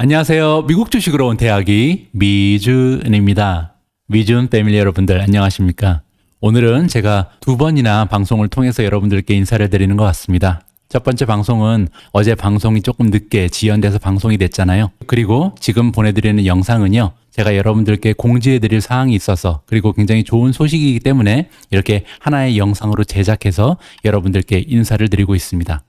안녕하세요. 미국 주식으로 온 대학이 미준입니다. 미준 패밀리 여러분들 안녕하십니까? 오늘은 제가 두 번이나 방송을 통해서 여러분들께 인사를 드리는 것 같습니다. 첫 번째 방송은 어제 방송이 조금 늦게 지연돼서 방송이 됐잖아요. 그리고 지금 보내드리는 영상은요, 제가 여러분들께 공지해드릴 사항이 있어서, 그리고 굉장히 좋은 소식이기 때문에 이렇게 하나의 영상으로 제작해서 여러분들께 인사를 드리고 있습니다.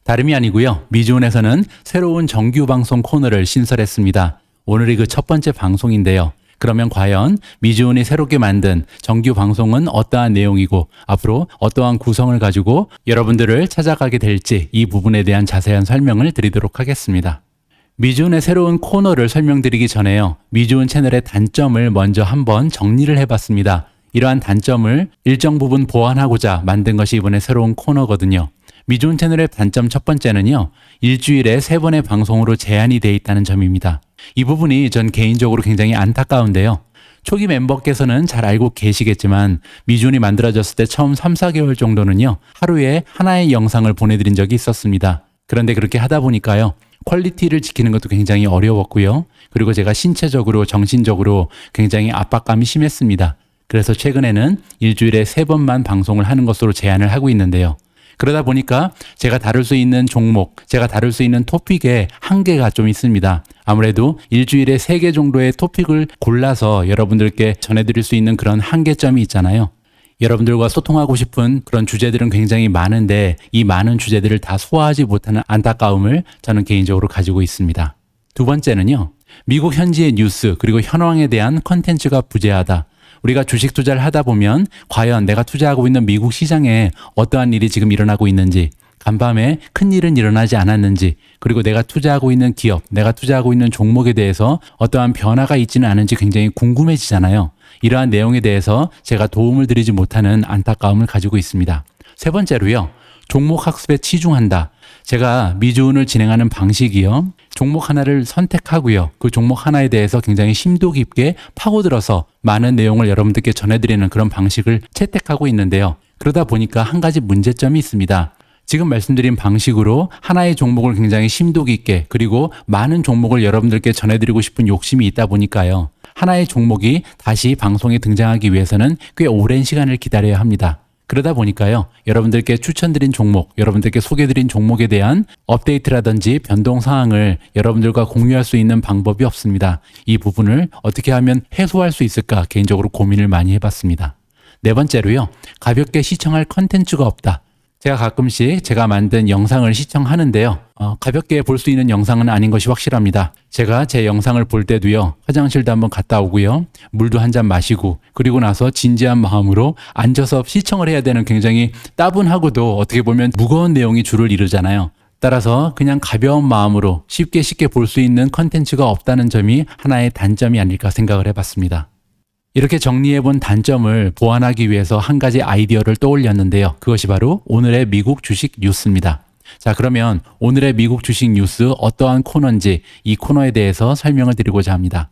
다름이 아니고요. 미주온에서는 새로운 정규 방송 코너를 신설했습니다. 오늘이 그 첫 번째 방송인데요. 그러면 과연 미주온이 새롭게 만든 정규 방송은 어떠한 내용이고 앞으로 어떠한 구성을 가지고 여러분들을 찾아가게 될지 이 부분에 대한 자세한 설명을 드리도록 하겠습니다. 미주온의 새로운 코너를 설명드리기 전에요. 미주온 채널의 단점을 먼저 한번 정리를 해봤습니다. 이러한 단점을 일정 부분 보완하고자 만든 것이 이번에 새로운 코너거든요. 미주온 채널의 단점 첫 번째는요, 일주일에 3번의 방송으로 제한이 되어 있다는 점입니다. 이 부분이 전 개인적으로 굉장히 안타까운데요. 초기 멤버께서는 잘 알고 계시겠지만 미주온이 만들어졌을 때 처음 3, 4개월 정도는요, 하루에 하나의 영상을 보내드린 적이 있었습니다. 그런데 그렇게 하다 보니까요, 퀄리티를 지키는 것도 굉장히 어려웠고요. 그리고 제가 신체적으로, 정신적으로 굉장히 압박감이 심했습니다. 그래서 최근에는 일주일에 3번만 방송을 하는 것으로 제한을 하고 있는데요. 그러다 보니까 제가 다룰 수 있는 종목, 제가 다룰 수 있는 토픽에 한계가 좀 있습니다. 아무래도 일주일에 3개 정도의 토픽을 골라서 여러분들께 전해드릴 수 있는 그런 한계점이 있잖아요. 여러분들과 소통하고 싶은 그런 주제들은 굉장히 많은데 이 많은 주제들을 다 소화하지 못하는 안타까움을 저는 개인적으로 가지고 있습니다. 두 번째는요, 미국 현지의 뉴스 그리고 현황에 대한 컨텐츠가 부재하다. 우리가 주식 투자를 하다 보면 과연 내가 투자하고 있는 미국 시장에 어떠한 일이 지금 일어나고 있는지, 간밤에 큰 일은 일어나지 않았는지, 그리고 내가 투자하고 있는 기업, 내가 투자하고 있는 종목에 대해서 어떠한 변화가 있지는 않은지 굉장히 궁금해지잖아요. 이러한 내용에 대해서 제가 도움을 드리지 못하는 안타까움을 가지고 있습니다. 세 번째로요, 종목 학습에 치중한다. 제가 미주온을 진행하는 방식이요, 종목 하나를 선택하고요, 그 종목 하나에 대해서 굉장히 심도 깊게 파고들어서 많은 내용을 여러분들께 전해드리는 그런 방식을 채택하고 있는데요. 그러다 보니까 한 가지 문제점이 있습니다. 지금 말씀드린 방식으로 하나의 종목을 굉장히 심도 깊게, 그리고 많은 종목을 여러분들께 전해드리고 싶은 욕심이 있다 보니까요, 하나의 종목이 다시 방송에 등장하기 위해서는 꽤 오랜 시간을 기다려야 합니다. 그러다 보니까요, 여러분들께 추천드린 종목, 여러분들께 소개드린 종목에 대한 업데이트라든지 변동 사항을 여러분들과 공유할 수 있는 방법이 없습니다. 이 부분을 어떻게 하면 해소할 수 있을까 개인적으로 고민을 많이 해봤습니다. 네 번째로요, 가볍게 시청할 컨텐츠가 없다. 제가 가끔씩 제가 만든 영상을 시청하는데요. 가볍게 볼 수 있는 영상은 아닌 것이 확실합니다. 제가 제 영상을 볼 때도요, 화장실도 한번 갔다 오고요, 물도 한 잔 마시고, 그리고 나서 진지한 마음으로 앉아서 시청을 해야 되는 굉장히 따분하고도 어떻게 보면 무거운 내용이 주를 이루잖아요. 따라서 그냥 가벼운 마음으로 쉽게 볼 수 있는 컨텐츠가 없다는 점이 하나의 단점이 아닐까 생각을 해봤습니다. 이렇게 정리해본 단점을 보완하기 위해서 한 가지 아이디어를 떠올렸는데요. 그것이 바로 오늘의 미국 주식 뉴스입니다. 자, 그러면 오늘의 미국 주식 뉴스 어떠한 코너인지 이 코너에 대해서 설명을 드리고자 합니다.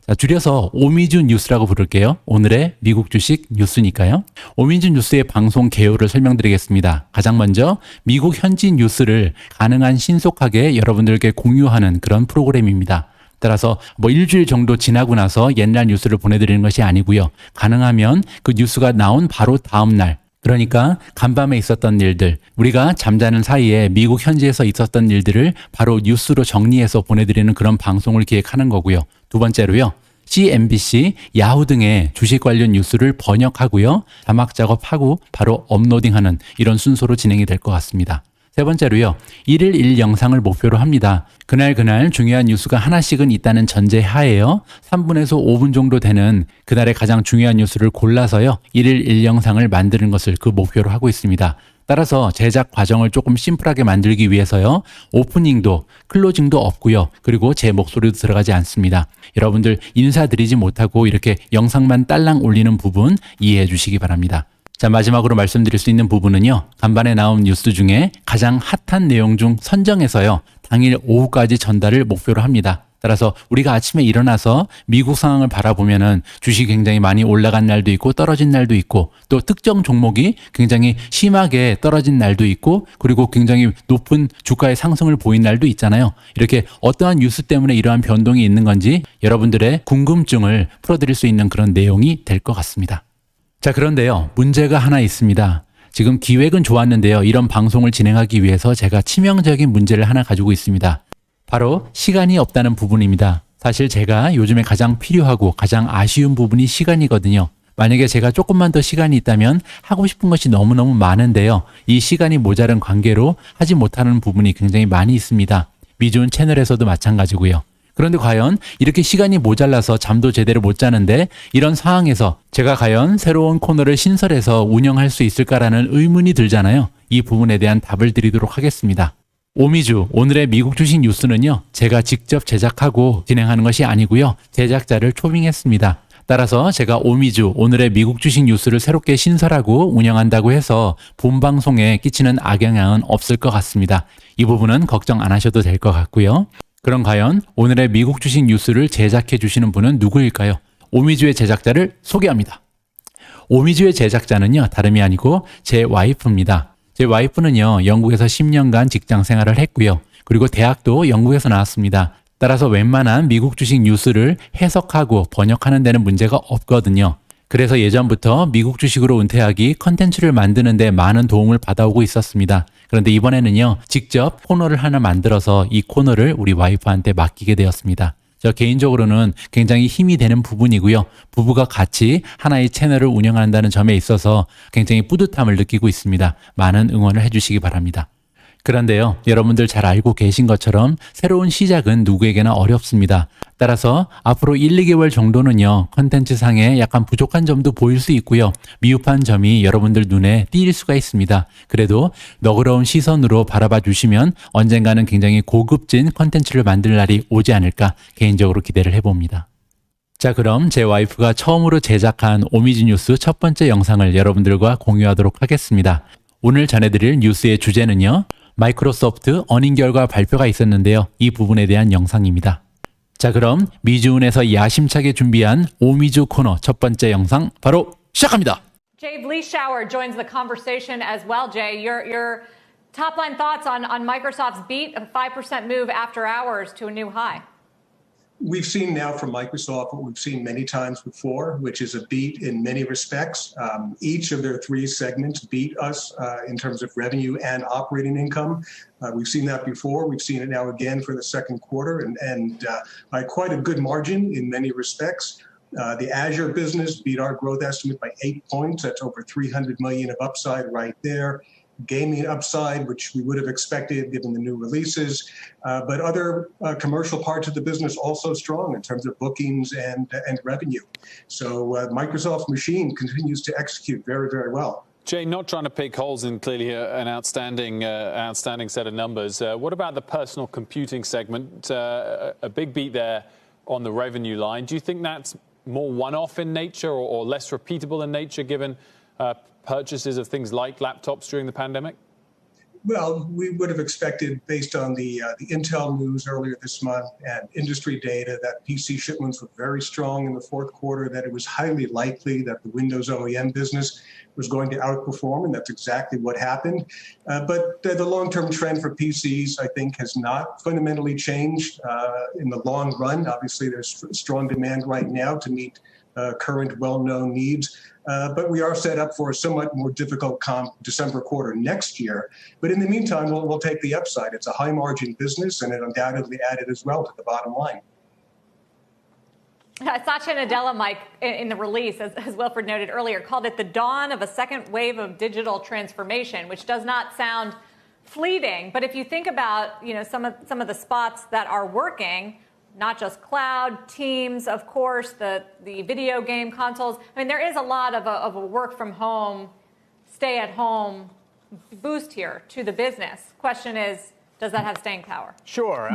자, 줄여서 오미준 뉴스라고 부를게요. 오늘의 미국 주식 뉴스니까요. 오미준 뉴스의 방송 개요를 설명드리겠습니다. 가장 먼저 미국 현지 뉴스를 가능한 신속하게 여러분들께 공유하는 그런 프로그램입니다. 따라서 일주일 정도 지나고 나서 옛날 뉴스를 보내드리는 것이 아니고요. 가능하면 그 뉴스가 나온 바로 다음 날, 그러니까 간밤에 있었던 일들, 우리가 잠자는 사이에 미국 현지에서 있었던 일들을 바로 뉴스로 정리해서 보내드리는 그런 방송을 기획하는 거고요. 두 번째로요, CNBC, 야후 등의 주식 관련 뉴스를 번역하고요, 자막 작업하고 바로 업로딩하는 이런 순서로 진행이 될 것 같습니다. 세 번째로요, 1일 1 영상을 목표로 합니다. 그날 중요한 뉴스가 하나씩은 있다는 전제 하에요, 3분에서 5분 정도 되는 그날의 가장 중요한 뉴스를 골라서요, 1일 1 영상을 만드는 것을 그 목표로 하고 있습니다. 따라서 제작 과정을 조금 심플하게 만들기 위해서요, 오프닝도 클로징도 없고요, 그리고 제 목소리도 들어가지 않습니다. 여러분들 인사드리지 못하고 이렇게 영상만 딸랑 올리는 부분 이해해 주시기 바랍니다. 자, 마지막으로 말씀드릴 수 있는 부분은요, 간밤에 나온 뉴스 중에 가장 핫한 내용 중 선정해서요, 당일 오후까지 전달을 목표로 합니다. 따라서 우리가 아침에 일어나서 미국 상황을 바라보면은 주식이 굉장히 많이 올라간 날도 있고 떨어진 날도 있고 또 특정 종목이 굉장히 심하게 떨어진 날도 있고 그리고 굉장히 높은 주가의 상승을 보인 날도 있잖아요. 이렇게 어떠한 뉴스 때문에 이러한 변동이 있는 건지 여러분들의 궁금증을 풀어드릴 수 있는 그런 내용이 될 것 같습니다. 자, 그런데요. 문제가 하나 있습니다. 지금 기획은 좋았는데요. 이런 방송을 진행하기 위해서 제가 치명적인 문제를 하나 가지고 있습니다. 바로 시간이 없다는 부분입니다. 사실 제가 요즘에 가장 필요하고 가장 아쉬운 부분이 시간이거든요. 만약에 제가 조금만 더 시간이 있다면 하고 싶은 것이 너무너무 많은데요. 이 시간이 모자른 관계로 하지 못하는 부분이 굉장히 많이 있습니다. 미주은 채널에서도 마찬가지고요. 그런데 과연 이렇게 시간이 모자라서 잠도 제대로 못 자는데 이런 상황에서 제가 과연 새로운 코너를 신설해서 운영할 수 있을까라는 의문이 들잖아요. 이 부분에 대한 답을 드리도록 하겠습니다. 오미주, 오늘의 미국 주식 뉴스는요, 제가 직접 제작하고 진행하는 것이 아니고요, 제작자를 초빙했습니다. 따라서 제가 오미주, 오늘의 미국 주식 뉴스를 새롭게 신설하고 운영한다고 해서 본방송에 끼치는 악영향은 없을 것 같습니다. 이 부분은 걱정 안 하셔도 될 것 같고요. 그럼 과연 오늘의 미국 주식 뉴스를 제작해 주시는 분은 누구일까요? 오미주의 제작자를 소개합니다. 오미주의 제작자는요, 다름이 아니고 제 와이프입니다. 제 와이프는요, 영국에서 10년간 직장 생활을 했고요. 그리고 대학도 영국에서 나왔습니다. 따라서 웬만한 미국 주식 뉴스를 해석하고 번역하는 데는 문제가 없거든요. 그래서 예전부터 미국 주식으로 은퇴하기 컨텐츠를 만드는 데 많은 도움을 받아오고 있었습니다. 그런데 이번에는요, 직접 코너를 하나 만들어서 이 코너를 우리 와이프한테 맡기게 되었습니다. 저 개인적으로는 굉장히 힘이 되는 부분이고요. 부부가 같이 하나의 채널을 운영한다는 점에 있어서 굉장히 뿌듯함을 느끼고 있습니다. 많은 응원을 해주시기 바랍니다. 그런데요, 여러분들 잘 알고 계신 것처럼 새로운 시작은 누구에게나 어렵습니다. 따라서 앞으로 1, 2개월 정도는요, 컨텐츠 상에 약간 부족한 점도 보일 수 있고요. 미흡한 점이 여러분들 눈에 띄일 수가 있습니다. 그래도 너그러운 시선으로 바라봐 주시면 언젠가는 굉장히 고급진 컨텐츠를 만들 날이 오지 않을까 개인적으로 기대를 해봅니다. 자, 그럼 제 와이프가 처음으로 제작한 오미주 뉴스 첫 번째 영상을 여러분들과 공유하도록 하겠습니다. 오늘 전해드릴 뉴스의 주제는요, 마이크로소프트 어닝 결과 발표가 있었는데요. 이 부분에 대한 영상입니다. 자, 그럼 미주은에서 야심차게 준비한 오미주 코너 첫 번째 영상 바로 시작합니다. Jay Vleeschauer joins the conversation as well. Jay, your top line thoughts on Microsoft's beat, a 5% move after hours to a new high. We've seen now from Microsoft what we've seen many times before, which is a beat in many respects. Each of their three segments beat us in terms of revenue and operating income. We've seen that before. We've seen it now again for the second quarter, and by quite a good margin in many respects. The Azure business beat our growth estimate by 8 points. That's over 300 million of upside right there. Gaming upside, which we would have expected given the new releases, but other commercial parts of the business also strong in terms of bookings and revenue. So Microsoft's machine continues to execute very, very well. Jay, not trying to pick holes in clearly an outstanding set of numbers. What about the personal computing segment? A big beat there on the revenue line. Do you think that's more one-off in nature or less repeatable in nature given purchases of things like laptops during the pandemic? Well, we would have expected, based on the Intel news earlier this month and industry data, that PC shipments were very strong in the fourth quarter, that it was highly likely that the Windows OEM business was going to outperform, and that's exactly what happened. But the long-term trend for PCs, I think, has not fundamentally changed in the long run. Obviously, there's strong demand right now to meet current well-known needs. But we are set up for a somewhat more difficult comp December quarter next year. But in the meantime, we'll take the upside. It's a high-margin business, and it undoubtedly added as well to the bottom line. Satya Nadella, Mike, in the release, as Wilfred noted earlier, called it the dawn of a second wave of digital transformation, which does not sound fleeting. But if you think about, some of the spots that are working, not just cloud, Teams, of course, the video game consoles. I mean, there is a lot of a work from home, stay at home boost here to the business. Question is, does that have staying power? Sure.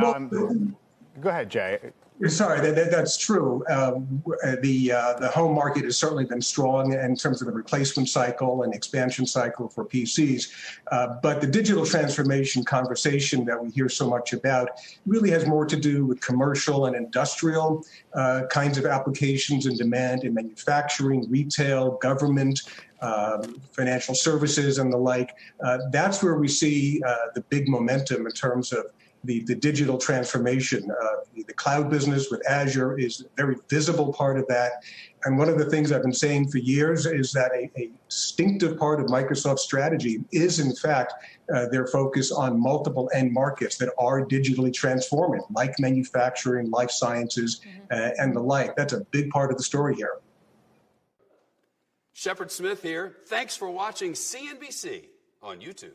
Go ahead, Jay. Sorry, that's true. The home market has certainly been strong in terms of the replacement cycle and expansion cycle for PCs. But the digital transformation conversation that we hear so much about really has more to do with commercial and industrial kinds of applications and demand in manufacturing, retail, government, financial services, and the like. That's where we see the big momentum in terms of the digital transformation. The cloud business with Azure is a very visible part of that. And one of the things I've been saying for years is that a distinctive part of Microsoft's strategy is, in fact, their focus on multiple end markets that are digitally transforming, like manufacturing, life sciences, and the like. That's a big part of the story here. Shepard Smith here. Thanks for watching CNBC on YouTube.